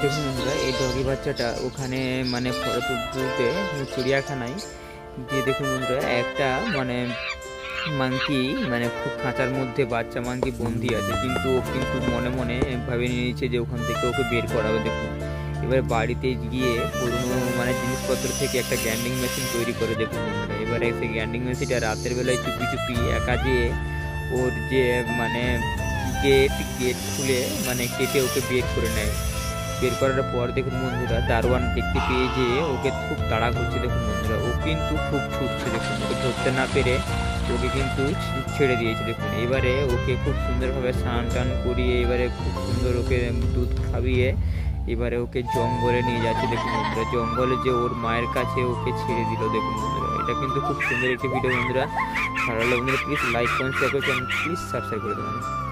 দেখুন বন্ধুরা, এই ডগি বাচ্চাটা ওখানে মানে ফটো তুলতে চিড়িয়াখানায় দিয়ে দেখুন বন্ধুরা, একটা মানে মাংকি মানে খুব খাঁচার মধ্যে বাচ্চা মাংকি বন্দি আছে, কিন্তু ও কিন্তু মনে মনে ভাবে নিয়েছে যে ওখান থেকে ওকে বের করাবে। দেখুন এবার বাড়িতে গিয়ে পুরনো মানে জিনিসপত্র থেকে একটা গ্যান্ডিং মেশিন তৈরি করে দেখুন বন্ধুরা। এবারে সেই গ্যান্ডিং মেশিনটা রাতের বেলায় চুপি চুপি একা যেয়ে ওর যে মানে গেট গেট খুলে মানে কেটে ওকে বের করে নেয়। বের করার পর দেখুন বন্ধুরা, দারোয়ান দেখতে পেয়ে যে ওকে খুব তাড়া করছে। দেখুন বন্ধুরা, ও কিন্তু খুব ছুটছে। দেখুন ওকে ধরতে না পেরে ওকে কিন্তু ছেড়ে দিয়েছে। দেখুন এবারে ওকে খুব সুন্দরভাবে স্নান টান করিয়ে এবারে খুব সুন্দর ওকে দুধ খাইয়ে এবারে ওকে জঙ্গলে নিয়ে যাচ্ছে। দেখুন বন্ধুরা, জঙ্গলে যে ওর মায়ের কাছে ওকে ছেড়ে দিল। দেখুন বন্ধুরা, এটা কিন্তু খুব সুন্দর একটি ভিডিও বন্ধুরা। ভালো লাগলে বন্ধুরা প্লিজ লাইক কমেন্ট শেয়ার করে চ্যানেল প্লিজ সাবস্ক্রাইব করে দেবেন।